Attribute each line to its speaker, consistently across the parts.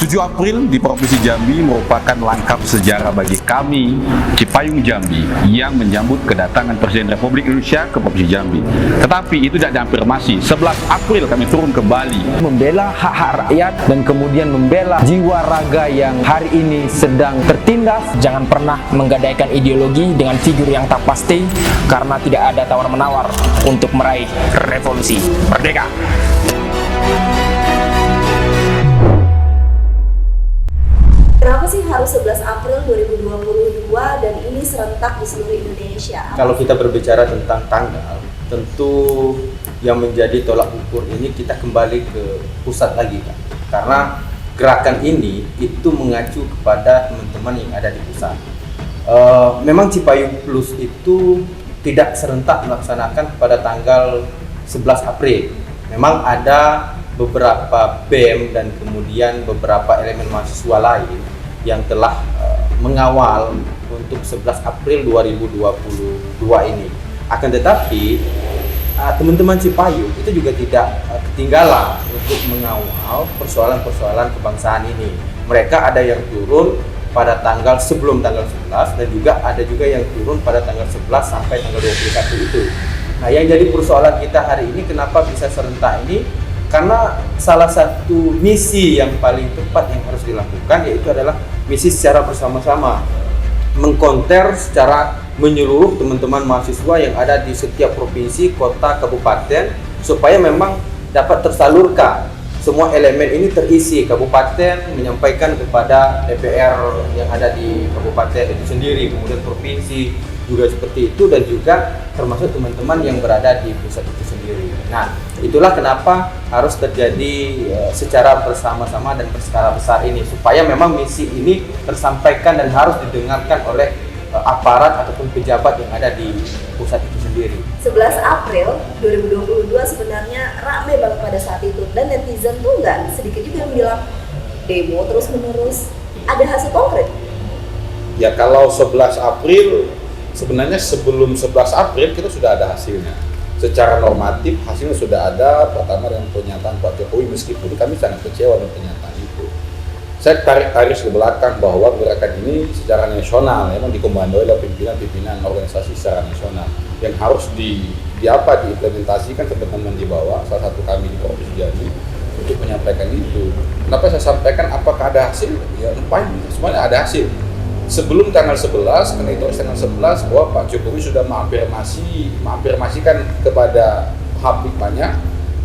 Speaker 1: 7 April di Provinsi Jambi merupakan langkah sejarah bagi kami Cipayung Jambi yang menyambut kedatangan Presiden Republik Indonesia ke Provinsi Jambi. Tetapi itu tidak diafirmasi. 11 April kami turun ke Bali.
Speaker 2: Membela hak-hak rakyat dan kemudian membela jiwa raga yang hari ini sedang tertindas.
Speaker 3: Jangan pernah menggadaikan ideologi dengan figur yang tak pasti karena tidak ada tawar-menawar untuk meraih revolusi merdeka.
Speaker 4: Kenapa sih harus 11 April 2022 dan ini serentak di seluruh Indonesia?
Speaker 5: Kalau kita berbicara tentang tanggal, tentu yang menjadi tolak ukur ini kita kembali ke pusat lagi kan. Karena gerakan ini itu mengacu kepada teman-teman yang ada di pusat. Memang Cipayung Plus itu tidak serentak melaksanakan pada tanggal 11 April. Memang ada beberapa BEM dan kemudian beberapa elemen mahasiswa lain yang telah mengawal untuk 11 April 2022 ini. Akan tetapi teman-teman Cipayung itu juga tidak ketinggalan untuk mengawal persoalan-persoalan kebangsaan ini. Mereka ada yang turun pada tanggal sebelum tanggal 11 dan juga ada juga yang turun pada tanggal 11 sampai tanggal 21 itu. Nah, yang jadi persoalan kita hari ini kenapa bisa serentak ini? Karena salah satu misi yang paling tepat yang harus dilakukan yaitu adalah misi secara bersama-sama, mengkonter secara menyeluruh teman-teman mahasiswa yang ada di setiap provinsi, kota, kabupaten, supaya memang dapat tersalurkan semua elemen ini terisi. Kabupaten menyampaikan kepada DPR yang ada di kabupaten itu sendiri, kemudian provinsi juga seperti itu, dan juga termasuk teman-teman yang berada di pusat itu sendiri. Nah, itulah kenapa harus terjadi secara bersama-sama dan berskala besar ini, supaya memang misi ini tersampaikan dan harus didengarkan oleh aparat ataupun pejabat yang ada di pusat itu sendiri.
Speaker 4: 11 April 2022 sebenarnya ramai banget pada saat itu, dan netizen tuh nggak sedikit juga yang bilang demo terus-menerus. Ada hasil konkret?
Speaker 6: Ya, kalau 11 April sebenarnya sebelum 11 April kita sudah ada hasilnya. Secara normatif hasilnya sudah ada. Pertama dengan pernyataan Pak Jokowi, meskipun kami sangat kecewa dengan pernyataan itu. Saya tarik garis ke belakang bahwa gerakan ini secara nasional memang dikomandoi oleh pimpinan-pimpinan organisasi secara nasional yang harus diimplementasikan teman-teman di bawah, salah satu kami di Provinsi Jambi, untuk menyampaikan itu. Kenapa saya sampaikan? Apakah ada hasil? Ya, semuanya ada hasil. Sebelum tanggal 11, karena itu tanggal 11 bahwa Pak Jokowi sudah mengafirmasikan kepada publik banyak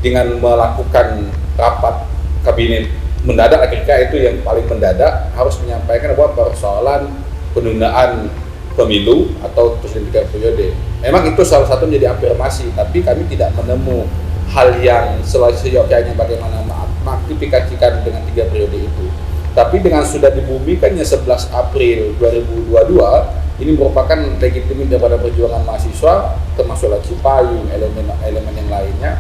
Speaker 6: dengan melakukan rapat kabinet mendadak, akhirnya itu yang paling mendadak, harus menyampaikan bahwa persoalan penundaan pemilu atau presiden 3 periode. Memang itu salah satu menjadi afirmasi, tapi kami tidak menemu hal yang seyogyanya bagaimana mengaktifikasikan dengan 3 periode itu. Tapi dengan sudah dibumikannya 11 April 2022, ini merupakan legitimasi daripada perjuangan mahasiswa, termasuk Cipayung, elemen yang lainnya.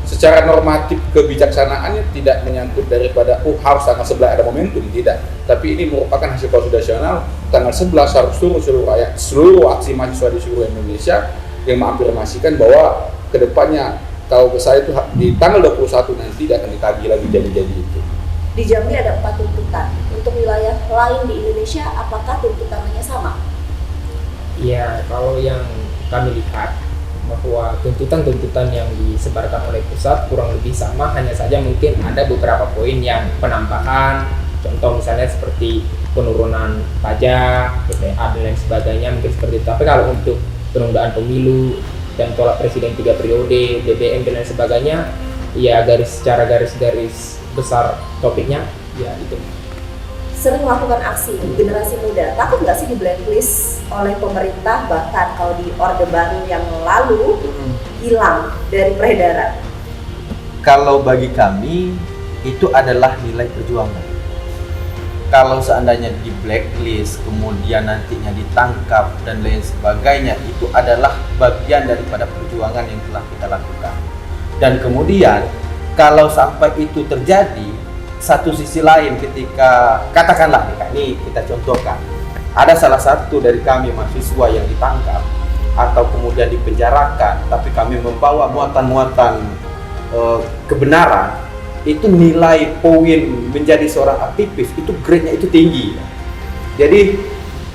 Speaker 6: Secara normatif kebijaksanaannya tidak menyangkut daripada harus tanggal 11 ada momentum, tidak. Tapi ini merupakan hasil konstitusional, tanggal 11 harus seluruh aksi mahasiswa di seluruh Indonesia yang mengafirmasikan bahwa kedepannya kalau saya itu di tanggal 21 nanti akan ditagih lagi janji-janji itu.
Speaker 4: Di Jambi ada 4 tuntutan. Untuk wilayah lain di Indonesia, apakah tuntutannya sama?
Speaker 3: Ya, kalau yang kami lihat bahwa tuntutan-tuntutan yang disebarkan oleh pusat kurang lebih sama, hanya saja mungkin ada beberapa poin yang penambahan, contoh misalnya seperti penurunan pajak, PPA dan lain sebagainya, mungkin seperti itu. Tapi kalau untuk penundaan pemilu dan tolak presiden 3 periode, BBM dan lain sebagainya, ya secara garis besar topiknya ya itu.
Speaker 4: Sering melakukan aksi generasi muda, takut nggak sih di blacklist oleh pemerintah, bahkan kalau di Orde Baru yang lalu hilang dari peredaran?
Speaker 5: Kalau bagi kami itu adalah nilai perjuangan. Kalau seandainya di blacklist kemudian nantinya ditangkap dan lain sebagainya, itu adalah bagian daripada perjuangan yang telah kita lakukan. Dan kemudian kalau sampai itu terjadi, satu sisi lain ketika katakanlah ini kita contohkan, ada salah satu dari kami mahasiswa yang ditangkap atau kemudian dipenjarakan, tapi kami membawa muatan-muatan kebenaran, itu nilai poin menjadi seorang aktivis itu grade-nya itu tinggi. Jadi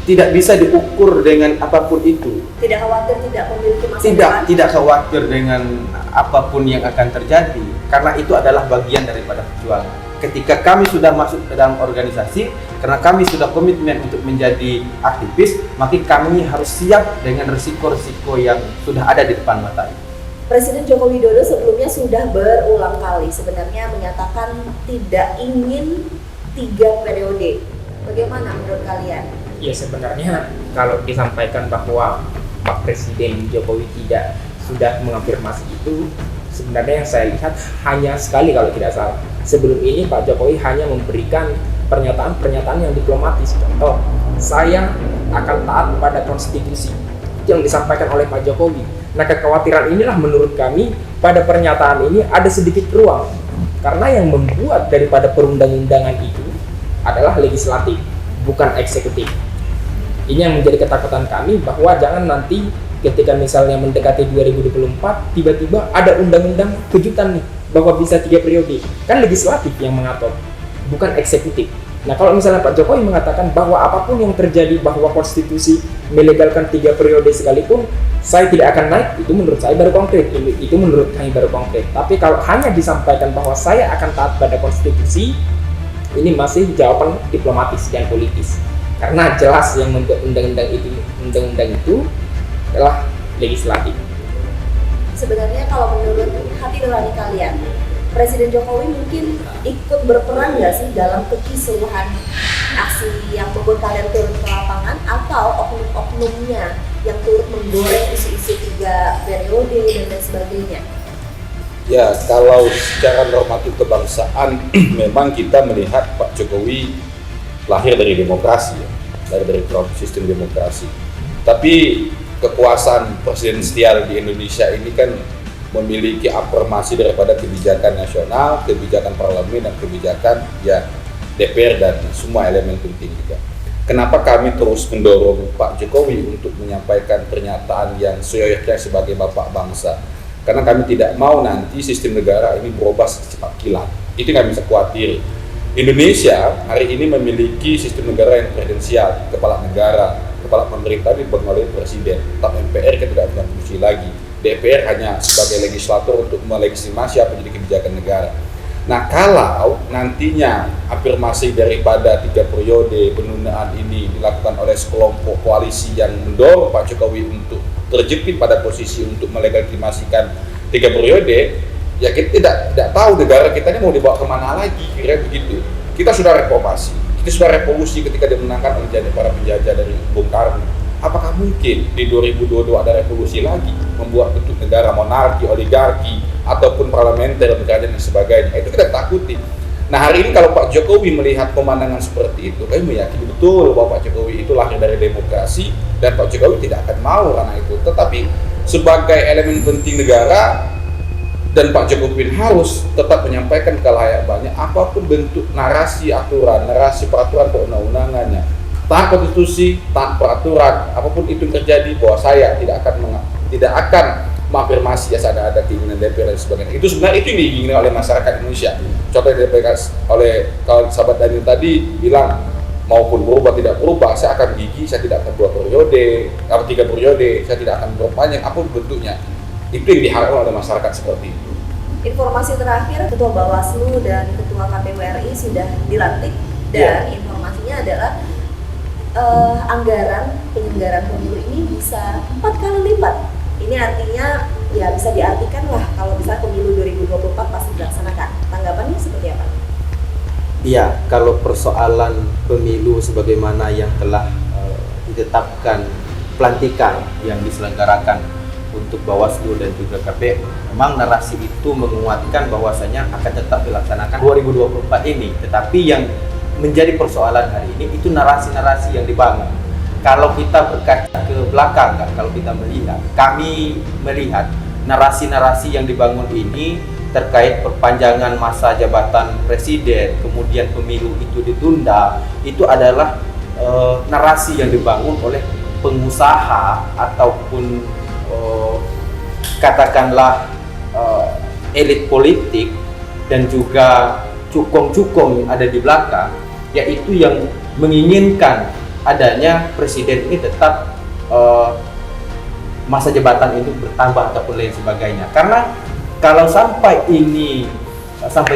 Speaker 5: tidak bisa diukur dengan apapun itu.
Speaker 4: Tidak khawatir tidak memiliki masa depan.
Speaker 5: Tidak khawatir dengan apapun yang akan terjadi, karena itu adalah bagian daripada perjuangan. Ketika kami sudah masuk ke dalam organisasi, karena kami sudah komitmen untuk menjadi aktivis, maka kami harus siap dengan risiko-risiko yang sudah ada di depan mata ini.
Speaker 4: Presiden Joko Widodo sebelumnya sudah berulang kali sebenarnya menyatakan tidak ingin 3 periode. Bagaimana menurut kalian?
Speaker 3: Ya sebenarnya kalau disampaikan bahwa Pak Presiden Jokowi tidak sudah mengafirmasi itu, sebenarnya yang saya lihat hanya sekali kalau tidak salah. Sebelum ini Pak Jokowi hanya memberikan pernyataan-pernyataan yang diplomatis. Contoh, saya akan taat pada konstitusi yang disampaikan oleh Pak Jokowi. Nah, kekhawatiran inilah menurut kami pada pernyataan ini ada sedikit ruang, karena yang membuat daripada perundang-undangan itu adalah legislatif, bukan eksekutif. Ini yang menjadi ketakutan kami, bahwa jangan nanti ketika misalnya mendekati 2024 tiba-tiba ada undang-undang kejutan nih bahwa bisa 3 periode. Kan legislatif yang mengatur, bukan eksekutif. Nah, kalau misalnya Pak Jokowi mengatakan bahwa apapun yang terjadi, bahwa konstitusi melegalkan 3 periode sekalipun saya tidak akan naik, itu menurut saya baru konkret. Itu menurut kami baru konkret. Tapi kalau hanya disampaikan bahwa saya akan taat pada konstitusi, ini masih jawaban diplomatis dan politis. Karena jelas yang membuat undang-undang itu adalah legislatif.
Speaker 4: Sebenarnya kalau menurut hati nurani kalian, Presiden Jokowi mungkin ikut berperan nggak sih dalam kekisruhan aksi yang membuat kalian turun ke lapangan, atau oknum-oknumnya yang turut menggoreng isu-isu 3 periode dan lain sebagainya?
Speaker 6: Ya, kalau secara normatif kebangsaan memang kita melihat Pak Jokowi lahir dari demokrasi, ya, dari sistem demokrasi. Tapi kekuasaan presidensial di Indonesia ini kan memiliki afirmasi daripada kebijakan nasional, kebijakan parlemen, dan kebijakan ya DPR dan semua elemen penting juga. Kenapa kami terus mendorong Pak Jokowi untuk menyampaikan pernyataan yang seyogyanya sebagai bapak bangsa? Karena kami tidak mau nanti sistem negara ini berubah secepat kilat. Itu nggak bisa khawatir. Indonesia hari ini memiliki sistem negara yang presidensial, kepala negara, kepala pemerintah dipegang oleh presiden. Tetap MPR kita tidak punya fungsi lagi. DPR hanya sebagai legislator untuk melegitimasi apa jadi kebijakan negara. Nah, kalau nantinya afirmasi daripada 3 periode penundaan ini dilakukan oleh sekelompok koalisi yang mendorong Pak Jokowi untuk terjepit pada posisi untuk melegitimasikan 3 periode, ya kita tidak tahu negara kita ini mau dibawa kemana lagi, kira begitu. Kita sudah reformasi, kita sudah revolusi ketika dimenangkan oleh para penjajah dari Bung Karno. Apakah mungkin di 2022 ada revolusi lagi, membuat bentuk negara monarki, oligarki, ataupun parlementer, dan sebagainya? Itu kita takuti. Nah, hari ini kalau Pak Jokowi melihat pemandangan seperti itu, kami meyakini betul bahwa Pak Jokowi itu lahir dari demokrasi, dan Pak Jokowi tidak akan mau karena itu. Tetapi sebagai elemen penting negara, dan Pak Jokowi harus tetap menyampaikan ke layak banyak apapun bentuk narasi aturan, narasi peraturan perundang-undangannya, taat konstitusi, taat peraturan, apapun itu yang terjadi, bahwa saya tidak akan mengafirmasi ya ada keinginan DPR dan sebagainya. Itu sebenarnya itu yang diinginkan oleh masyarakat Indonesia. Contoh yang DPR oleh kalau sahabat Daniel tadi bilang, maupun berubah tidak berubah, saya akan gigi, saya tidak akan 2 periode, atau 3 periode, saya tidak akan berpanjang, apapun bentuknya. Itu yang diharapkan oleh masyarakat seperti itu.
Speaker 4: Informasi terakhir, Ketua Bawaslu dan Ketua KPU RI sudah dilantik, dan informasinya adalah anggaran penyelenggaraan pemilu ini bisa 4 kali lipat. Ini artinya ya bisa diartikan lah kalau misalnya pemilu 2024 pasti dilaksanakan. Tanggapannya seperti apa?
Speaker 5: Iya, kalau persoalan pemilu sebagaimana yang telah ditetapkan pelantikan yang diselenggarakan untuk Bawaslu dan juga KPU, memang narasi itu menguatkan bahwasanya akan tetap dilaksanakan 2024 ini. Tetapi yang menjadi persoalan hari ini itu narasi-narasi yang dibangun. Kalau kita berkaca ke belakang, kalau kita melihat, kami melihat narasi-narasi yang dibangun ini terkait perpanjangan masa jabatan presiden, kemudian pemilu itu ditunda, itu adalah narasi yang dibangun oleh pengusaha ataupun katakanlah elit politik dan juga cukong-cukong yang ada di belakang, yaitu yang menginginkan adanya presiden ini tetap masa jabatan itu bertambah ataupun lain sebagainya. Karena kalau sampai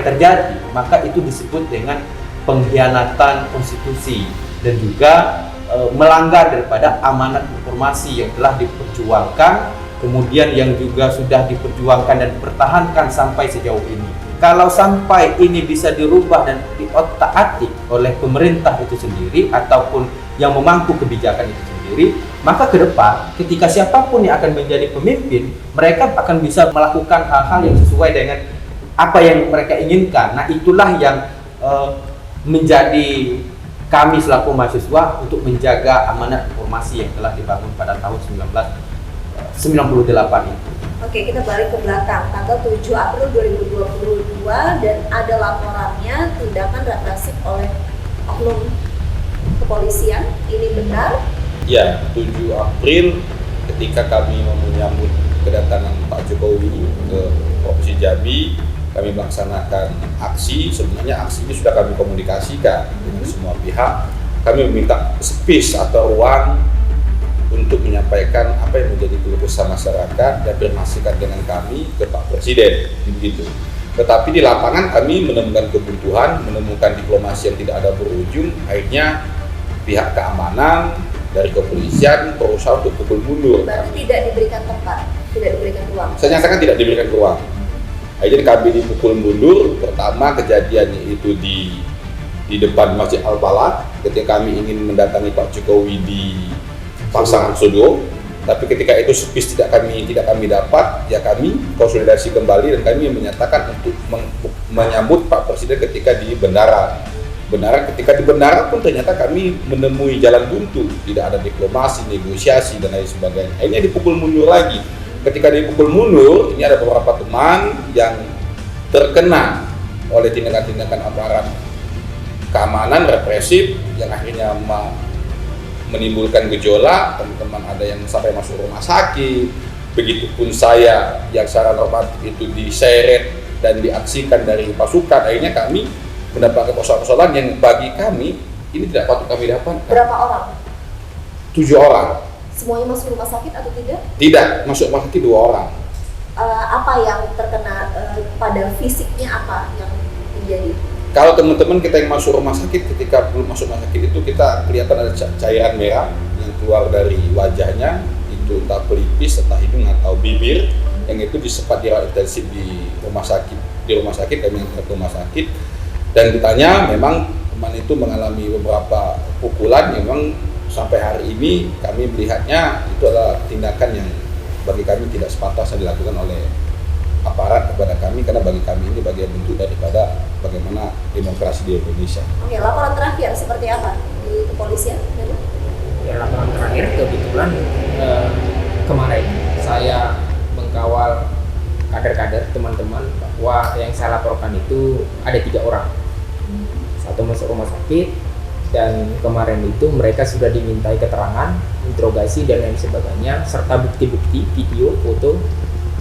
Speaker 5: terjadi, maka itu disebut dengan pengkhianatan konstitusi dan juga melanggar daripada amanat informasi yang telah diperjuangkan, kemudian yang juga sudah diperjuangkan dan dipertahankan sampai sejauh ini. Kalau sampai ini bisa dirubah dan diotak-atik oleh pemerintah itu sendiri ataupun yang memangku kebijakan itu sendiri, maka ke depan ketika siapapun yang akan menjadi pemimpin, mereka akan bisa melakukan hal-hal yang sesuai dengan apa yang mereka inginkan. Nah, itulah yang menjadi kami selaku mahasiswa untuk menjaga amanat informasi yang telah dibangun pada tahun 1998 itu.
Speaker 4: Oke, kita balik ke belakang, tanggal 7 April 2022 dan ada laporannya tindakan represif oleh oknum kepolisian. Ini benar?
Speaker 6: Ya, 7 April ketika kami menyambut kedatangan Pak Jokowi ke Provinsi Jambi, kami melaksanakan aksi. Sebenarnya aksi ini sudah kami komunikasikan dengan semua pihak. Kami meminta space atau ruang untuk menyampaikan apa yang menjadi keluh kesah masyarakat dan afirmasikan dengan kami ke Pak Presiden, begitu. Tetapi di lapangan kami menemukan kebutuhan, menemukan diplomasi yang tidak ada berujung. Akhirnya pihak keamanan dari kepolisian berusaha untuk pukul mundur.
Speaker 4: Berarti tidak diberikan tempat, tidak diberikan ruang.
Speaker 6: Saya nyatakan tidak diberikan ruang. Akhirnya kami dipukul mundur. Pertama kejadiannya itu di depan Masjid Al-Falah ketika kami ingin mendatangi Pak Jokowi di Pasangan Sodo. Tapi ketika itu space tidak kami dapat, ya kami konsolidasi kembali dan kami menyatakan untuk menyambut Pak Presiden ketika di bandara. Ketika di bandara pun ternyata kami menemui jalan buntu, tidak ada diplomasi, negosiasi dan lain sebagainya. Akhirnya dipukul mundur lagi. Ketika dipukul mundur, ini ada beberapa teman yang terkena oleh tindakan-tindakan aparat keamanan represif yang akhirnya menimbulkan gejolak. Teman-teman ada yang sampai masuk rumah sakit. Begitupun saya yang secara normatif itu diseret dan diaksikan dari pasukan. Akhirnya kami mendapatkan persoalan-persoalan yang bagi kami ini tidak patut kami dapatkan.
Speaker 4: Berapa orang?
Speaker 6: 7 orang.
Speaker 4: Semuanya masuk rumah sakit atau tidak?
Speaker 6: Tidak, masuk rumah sakit 2 orang.
Speaker 4: Apa yang terkena pada fisiknya, apa yang terjadi?
Speaker 6: Kalau teman-teman kita yang masuk rumah sakit, ketika belum masuk rumah sakit itu kita kelihatan ada cairan merah yang keluar dari wajahnya, itu entah pelipis, entah hidung atau bibir, yang itu disempat dirawat intensif di rumah sakit. Di rumah sakit kami yang ke rumah sakit dan ditanya, memang teman itu mengalami beberapa pukulan. Memang sampai hari ini kami melihatnya itu adalah tindakan yang bagi kami tidak sepantasnya dilakukan oleh aparat kepada kami, karena bagi kami ini bagian bentuk daripada bagaimana demokrasi di Indonesia.
Speaker 4: Oke, laporan terakhir seperti apa di kepolisian?
Speaker 3: Ya, laporan terakhir kebetulan kemarin saya mengkawal kader-kader teman-teman bahwa yang saya laporkan itu ada 3 orang. Satu masuk rumah sakit, dan kemarin itu mereka sudah dimintai keterangan, interogasi dan lain sebagainya, serta bukti-bukti video, foto,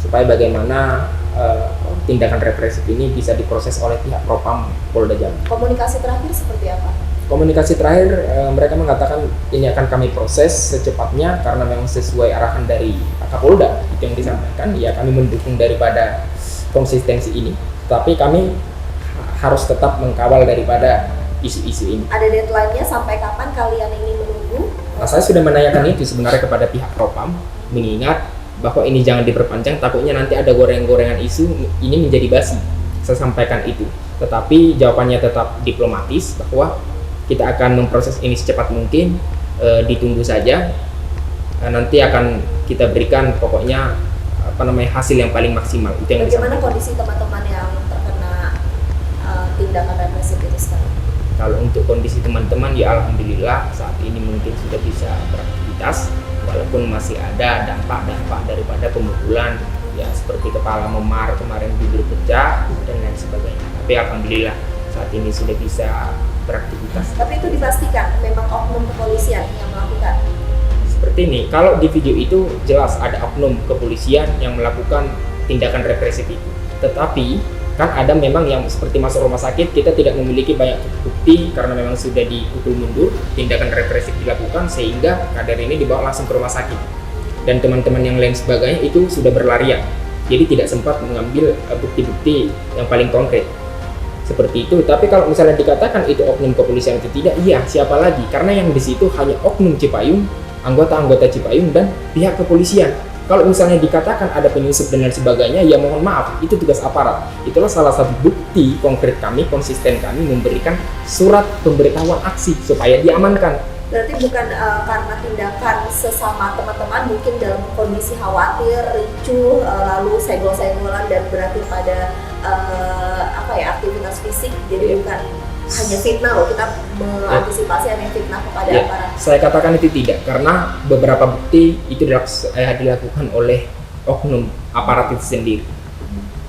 Speaker 3: supaya bagaimana tindakan represif ini bisa diproses oleh pihak Propam Polda Jambi.
Speaker 4: Komunikasi terakhir seperti apa?
Speaker 3: Komunikasi terakhir mereka mengatakan ini akan kami proses secepatnya karena memang sesuai arahan dari Kapolda itu yang disampaikan. Ya, kami mendukung daripada konsistensi ini, tapi kami harus tetap mengkawal daripada isu-isu ini.
Speaker 4: Ada deadline-nya sampai kapan kalian ini menunggu?
Speaker 3: Nah, saya sudah menanyakan itu sebenarnya kepada pihak Propam, mengingat bahwa ini jangan diperpanjang, takutnya nanti ada goreng-gorengan isu ini menjadi basi. Saya sampaikan itu, tetapi jawabannya tetap diplomatis bahwa kita akan memproses ini secepat mungkin, ditunggu saja. Nanti akan kita berikan pokoknya hasil yang paling maksimal. Itu yang
Speaker 4: bagaimana kondisi teman-teman yang terkena tindakan represif itu sekarang?
Speaker 3: Kalau untuk kondisi teman-teman, ya alhamdulillah saat ini mungkin sudah bisa beraktivitas, walaupun masih ada dampak-dampak daripada pemukulan, ya seperti kepala memar, kemarin bibir pecah dan lain sebagainya. Tapi alhamdulillah saat ini sudah bisa beraktivitas.
Speaker 4: Tapi itu dipastikan memang oknum kepolisian yang melakukan?
Speaker 3: Seperti ini, kalau di video itu jelas ada oknum kepolisian yang melakukan tindakan represif itu. Tetapi Kan ada memang yang seperti masuk rumah sakit, kita tidak memiliki banyak bukti karena memang sudah dipukul mundur, tindakan represif dilakukan sehingga kader ini dibawa langsung ke rumah sakit. Dan teman-teman yang lain sebagainya itu sudah berlarian, jadi tidak sempat mengambil bukti-bukti yang paling konkret seperti itu. Tapi kalau misalnya dikatakan itu oknum kepolisian itu tidak, iya, siapa lagi? Karena yang di situ hanya oknum Cipayung, anggota-anggota Cipayung dan pihak kepolisian. Kalau misalnya dikatakan ada penyusup dan lain sebagainya, ya mohon maaf, itu tugas aparat. Itulah salah satu bukti konkret kami, konsisten kami memberikan surat pemberitahuan aksi supaya diamankan.
Speaker 4: Berarti bukan karena tindakan sesama teman-teman mungkin dalam kondisi khawatir, ricuh, lalu senggol-senggolan dan berakhir pada aktivitas fisik. Jadi bukan hanya fitnah loh, kita mengantisipasi hanya fitnah kepada aparat.
Speaker 3: Saya katakan itu tidak, karena beberapa bukti itu dilakukan oleh oknum aparat itu sendiri.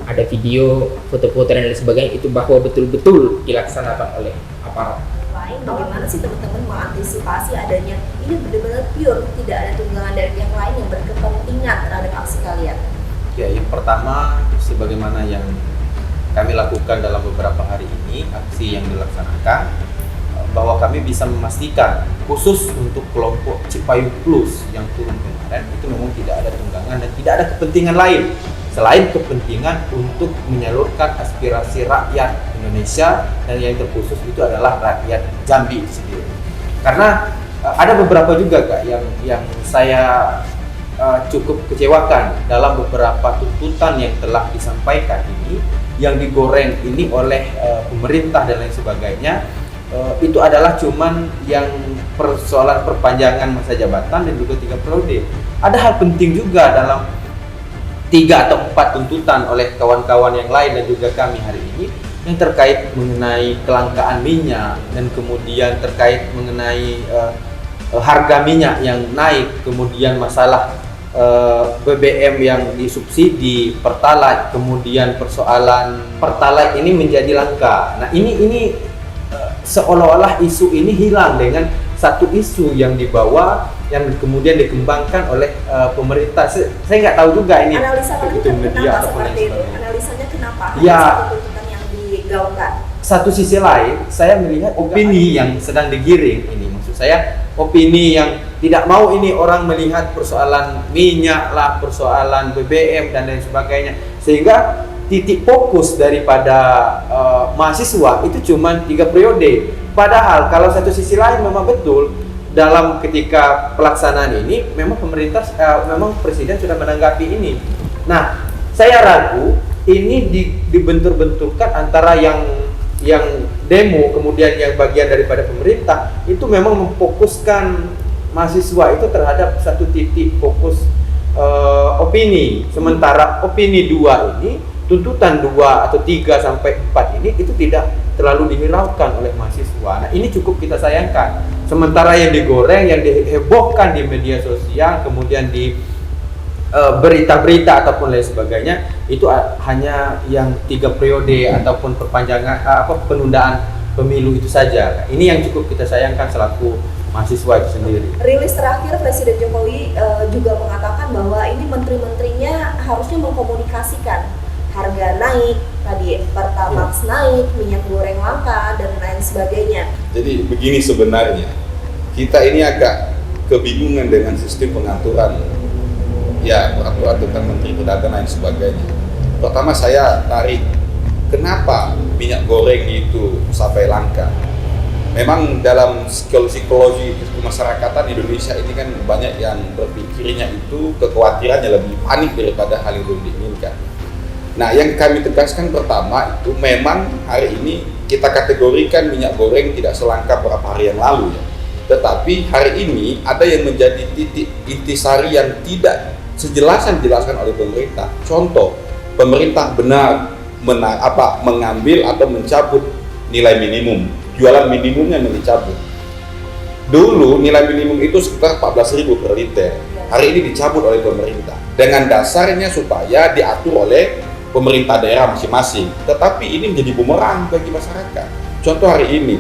Speaker 3: Ada video, foto-foto dan lain sebagainya itu bahwa betul-betul dilaksanakan oleh aparat.
Speaker 4: Lain, bagaimana sih teman-teman mengantisipasi adanya ini benar-benar pure, tidak ada tunggangan dari pihak lain yang berkepentingan terhadap aksi kalian?
Speaker 5: Ya, yang pertama sebagaimana yang kami lakukan dalam beberapa hari ini, aksi yang dilaksanakan, bahwa kami bisa memastikan khusus untuk kelompok Cipayung Plus yang turun kemarin itu memang tidak ada tunggangan dan tidak ada kepentingan lain selain kepentingan untuk menyalurkan aspirasi rakyat Indonesia, dan yang terkhusus itu adalah rakyat Jambi sendiri. Karena ada beberapa juga Kak yang saya cukup kecewakan dalam beberapa tuntutan yang telah disampaikan ini, yang digoreng ini oleh pemerintah dan lain sebagainya. Itu adalah cuman yang persoalan perpanjangan masa jabatan dan juga 3 periode. Ada hal penting juga dalam 3 atau 4 tuntutan oleh kawan-kawan yang lain dan juga kami hari ini, yang terkait mengenai kelangkaan minyak dan kemudian terkait mengenai harga minyak yang naik, kemudian masalah BBM yang disubsidi, Pertalite, kemudian persoalan Pertalite ini menjadi langka. Nah ini seolah-olah isu ini hilang dengan satu isu yang dibawa yang kemudian dikembangkan oleh pemerintah. Saya nggak tahu juga ini
Speaker 4: Analisa
Speaker 5: begitu media atau
Speaker 4: seperti itu. Analisanya kenapa?
Speaker 5: Ya,
Speaker 4: satu tuntutan yang digaungkan.
Speaker 5: Satu sisi lain, saya melihat opini yang sedang digiring ini, maksud saya opini yang tidak mau ini orang melihat persoalan minyak lah, persoalan BBM dan lain sebagainya, sehingga titik fokus daripada mahasiswa itu cuma 3 periode. Padahal kalau satu sisi lain memang betul dalam ketika pelaksanaan ini memang pemerintah, memang presiden sudah menanggapi ini. Nah, saya ragu ini dibentur-benturkan antara yang demo kemudian yang bagian daripada pemerintah itu memang memfokuskan mahasiswa itu terhadap satu titik fokus opini, sementara opini 2 ini, tuntutan 2 atau 3 sampai 4 ini itu tidak terlalu dihiraukan oleh mahasiswa. Nah, ini cukup kita sayangkan. Sementara yang digoreng, yang dihebohkan di media sosial, kemudian di berita-berita ataupun lain sebagainya, itu hanya yang 3 periode ataupun perpanjangan penundaan pemilu itu saja. Ini yang cukup kita sayangkan selaku mahasiswa itu sendiri.
Speaker 4: Rilis terakhir Presiden Jokowi juga mengatakan bahwa ini menteri-menterinya harusnya mengkomunikasikan harga naik, tadi Pertamax naik, minyak goreng langka dan lain sebagainya.
Speaker 6: Jadi begini sebenarnya, kita ini agak kebingungan dengan sistem pengaturan peraturan tentang Menteri Pedagang dan lain sebagainya. Pertama saya tarik, kenapa minyak goreng itu sampai langka? Memang dalam psikologi kemasyarakatan Indonesia ini kan banyak yang berpikirnya itu kekhawatirannya lebih panik daripada hal yang belum diinginkan. Nah, yang kami tegaskan pertama itu memang hari ini kita kategorikan minyak goreng tidak selangka beberapa hari yang lalu ya. Tetapi hari ini ada yang menjadi titik intisari yang tidak sejelas yang dijelaskan oleh pemerintah. Contoh, pemerintah benar mengambil atau mencabut nilai minimum, jualan minimumnya yang dicabut. Dulu nilai minimum itu sekitar 14.000 per liter. Hari ini dicabut oleh pemerintah dengan dasarnya supaya diatur oleh pemerintah daerah masing-masing. Tetapi ini menjadi bumerang bagi masyarakat. Contoh hari ini,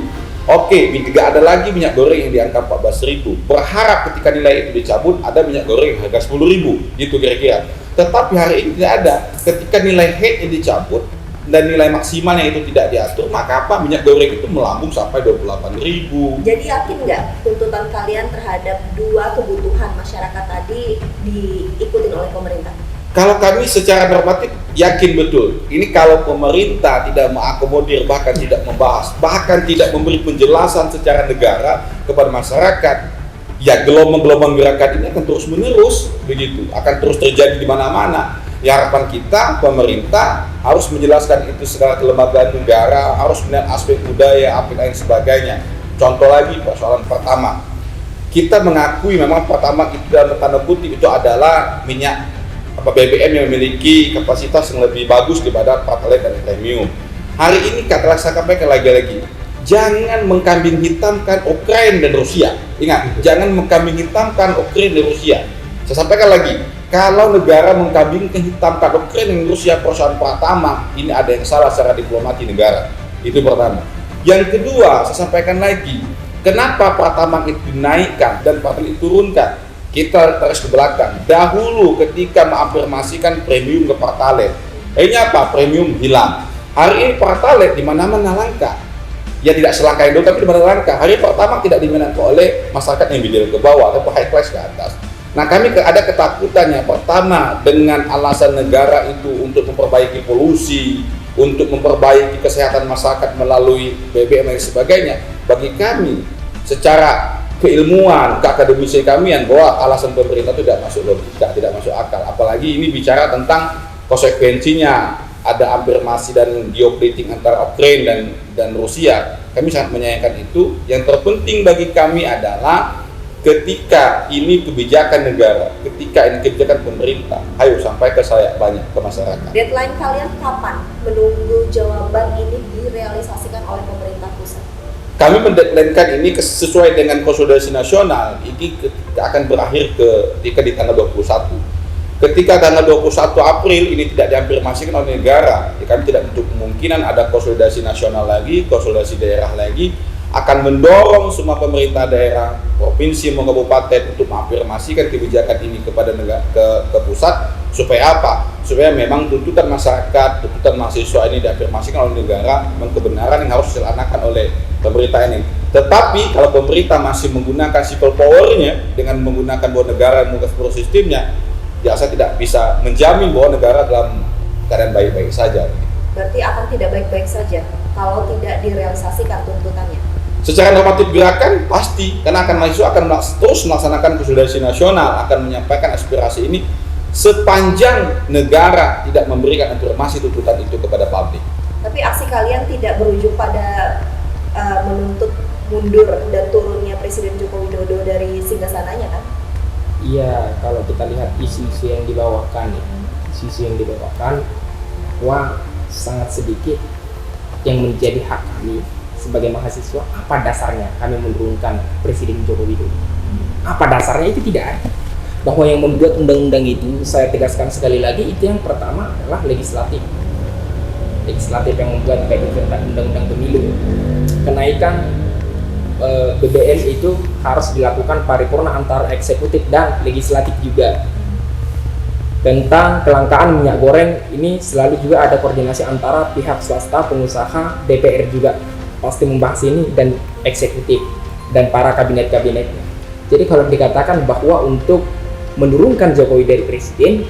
Speaker 6: tidak ada lagi minyak goreng yang di angka 14.000. Berharap ketika nilai itu dicabut ada minyak goreng yang harga 10.000, gitu kira-kira. Tetapi hari ini tidak ada. Ketika nilai head yang dicabut, dan nilai maksimalnya itu tidak diatur, maka apa, minyak goreng itu melambung sampai 28.000.
Speaker 4: Jadi yakin nggak tuntutan kalian terhadap dua kebutuhan masyarakat tadi diikutin oleh pemerintah?
Speaker 6: Kalau kami secara normatif yakin betul. Ini kalau pemerintah tidak mengakomodir, bahkan tidak membahas, bahkan tidak memberi penjelasan secara negara kepada masyarakat, ya gelombang-gelombang gerakan ini akan terus menerus begitu, akan terus terjadi di mana-mana. Ya, harapan kita pemerintah harus menjelaskan itu segala kelembagaan negara, harus melihat aspek budaya, aspek lain sebagainya. Contoh lagi, persoalan pertama, kita mengakui memang pertama itu dalam tanda kutip itu adalah minyak BBM yang memiliki kapasitas yang lebih bagus daripada Pertalite dan premium. Hari ini katakanlah saya sampaikan lagi-lagi, jangan mengkambing hitamkan Ukraina dan Rusia. Ingat, jangan mengkambing hitamkan Ukraina dan Rusia. Saya sampaikan lagi, kalau negara mengkambing hitamkan Ukraina dan Rusia perusahaan pertama, ini ada yang salah secara diplomasi negara. Itu pertama. Yang kedua, saya sampaikan lagi, kenapa Pertamax itu dinaikkan dan Pertalite diturunkan? Kita terus ke belakang. Dahulu ketika mengafirmasikan premium ke Pertalite, akhirnya apa? Premium hilang. Hari ini Pertalite di mana-mana langka. Ya tidak selangka itu, tapi di mana langka. Hari pertama tidak diminati oleh masyarakat yang middle ke bawah atau high class ke atas. Nah, kami ada ketakutannya. Pertama, dengan alasan negara itu untuk memperbaiki polusi, untuk memperbaiki kesehatan masyarakat melalui BBM dan sebagainya. Bagi kami, secara keilmuan, keakademisi kami yang bahwa alasan pemerintah itu tidak masuk logika, tidak masuk akal. Apalagi ini bicara tentang konsekuensinya, ada afirmasi dan geopolitik antara Ukraina dan Rusia. Kami sangat menyayangkan itu. Yang terpenting bagi kami adalah ketika ini kebijakan negara, ketika ini kebijakan pemerintah, ayo sampai ke saya banyak ke masyarakat.
Speaker 4: Deadline kalian kapan menunggu jawaban ini direalisasikan oleh pemerintah pusat?
Speaker 6: Kami mendeadlinekan ini sesuai dengan konsolidasi nasional, ini akan berakhir ketika di tanggal 21. Ketika tanggal 21 April ini tidak diafirmasikan oleh negara, ya kami tidak menutup kemungkinan ada konsolidasi nasional lagi, konsolidasi daerah lagi, akan mendorong semua pemerintah daerah, provinsi maupun kabupaten untuk mengafirmasikan kebijakan ini kepada negara, ke pusat, supaya apa? Supaya memang tuntutan masyarakat, tuntutan mahasiswa ini diafirmasikan oleh negara, memang kebenaran yang harus dilaksanakan oleh pemerintah ini. Tetapi kalau pemerintah masih menggunakan people power-nya dengan menggunakan bahwa negara menggunakan sistemnya, ya saya tidak bisa menjamin bahwa negara dalam keadaan baik-baik saja.
Speaker 4: Berarti akan tidak baik-baik saja kalau tidak direalisasikan tuntutannya.
Speaker 6: Secara normatif gerakan pasti, karena mahasiswa akan terus melaksanakan konsolidasi nasional, akan menyampaikan aspirasi ini sepanjang negara tidak memberikan afirmasi tuntutan itu kepada publik.
Speaker 4: Tapi aksi kalian tidak berujung pada menuntut mundur dan turunnya Presiden Joko Widodo dari singgasananya kan?
Speaker 3: Iya, kalau kita lihat isu-isu yang dibawakan, wah sangat sedikit yang menjadi hak kami sebagai mahasiswa. Apa dasarnya kami menurunkan Presiden Joko Widodo? Apa dasarnya? Itu tidak ada. Bahwa yang membuat undang-undang itu, saya tegaskan sekali lagi, itu yang pertama adalah legislatif yang membuat undang-undang pemilu. Kenaikan BBM itu harus dilakukan paripurna antara eksekutif dan legislatif juga. Tentang kelangkaan minyak goreng ini selalu juga ada koordinasi antara pihak swasta, pengusaha, DPR juga pasti membahas ini, dan eksekutif dan para kabinet-kabinetnya. Jadi kalau dikatakan bahwa untuk menurunkan Jokowi dari presiden,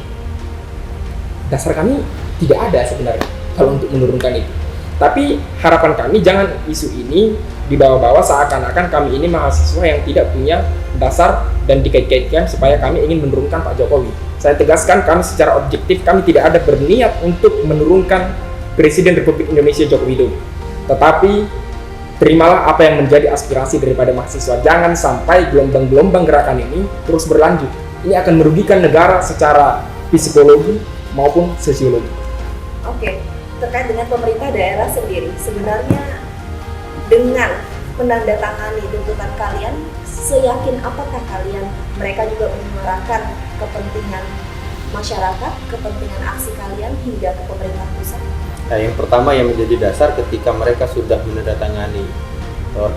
Speaker 3: dasar kami tidak ada sebenarnya kalau untuk menurunkan itu. Tapi harapan kami jangan isu ini dibawa-bawa seakan-akan kami ini mahasiswa yang tidak punya dasar dan dikait-kaitkan supaya kami ingin menurunkan Pak Jokowi. Saya tegaskan, kami secara objektif kami tidak ada berniat untuk menurunkan Presiden Republik Indonesia Joko Widodo. Tetapi terimalah apa yang menjadi aspirasi daripada mahasiswa. Jangan sampai gelombang-gelombang gerakan ini terus berlanjut. Ini akan merugikan negara secara psikologi maupun sosiologi.
Speaker 4: Oke, terkait dengan pemerintah daerah sendiri, sebenarnya dengan menandatangani tuntutan kalian, seyakin apakah kalian mereka juga menyuarakan kepentingan masyarakat, kepentingan aksi kalian hingga ke pemerintah pusat?
Speaker 5: Nah, yang pertama yang menjadi dasar ketika mereka sudah menandatangani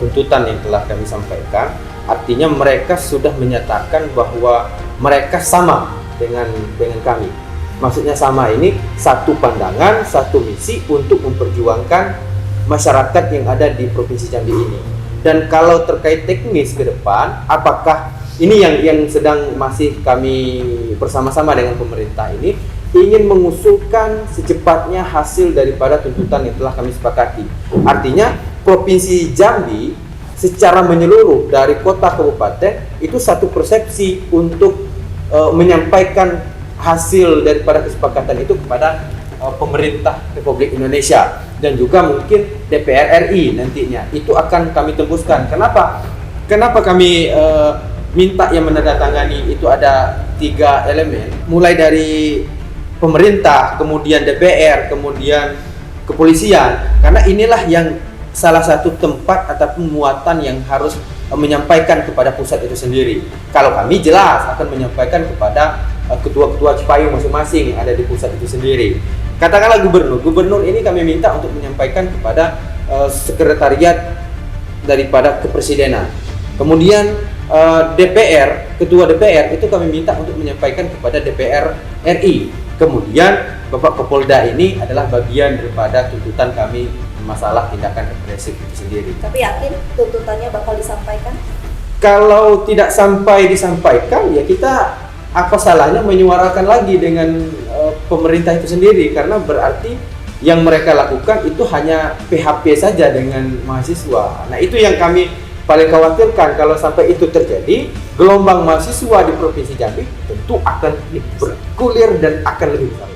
Speaker 5: tuntutan yang telah kami sampaikan, artinya mereka sudah menyatakan bahwa mereka sama dengan kami. maksudnya sama ini satu pandangan, satu misi untuk memperjuangkan masyarakat yang ada di Provinsi Jambi ini. Dan kalau terkait teknis ke depan, apakah ini yang sedang masih kami bersama-sama dengan pemerintah ini ingin mengusulkan secepatnya hasil daripada tuntutan yang telah kami sepakati. Artinya Provinsi Jambi secara menyeluruh dari kota kabupaten itu satu persepsi untuk menyampaikan hasil daripada kesepakatan itu kepada pemerintah Republik Indonesia dan juga mungkin DPR RI nantinya. Itu akan kami tembuskan. Kenapa kami minta yang menandatangani itu ada 3 elemen, mulai dari pemerintah, kemudian DPR, kemudian kepolisian, karena inilah yang salah satu tempat ataupun muatan yang harus menyampaikan kepada pusat itu sendiri. Kalau kami jelas akan menyampaikan kepada ketua-ketua Cipayung masing-masing yang ada di pusat itu sendiri. Katakanlah gubernur ini kami minta untuk menyampaikan kepada sekretariat daripada kepresidenan. Kemudian DPR, ketua DPR itu kami minta untuk menyampaikan kepada DPR RI. Kemudian Bapak Kapolda ini adalah bagian daripada tuntutan kami masalah tindakan represif itu sendiri.
Speaker 4: Tapi yakin tuntutannya bakal disampaikan?
Speaker 5: Kalau tidak sampai disampaikan, ya kita apa salahnya menyuarakan lagi dengan pemerintah itu sendiri, karena berarti yang mereka lakukan itu hanya PHP saja dengan mahasiswa. Nah, itu yang kami paling khawatirkan. Kalau sampai itu terjadi, gelombang mahasiswa di Provinsi Jambi tentu akan bergulir dan akan lebih besar.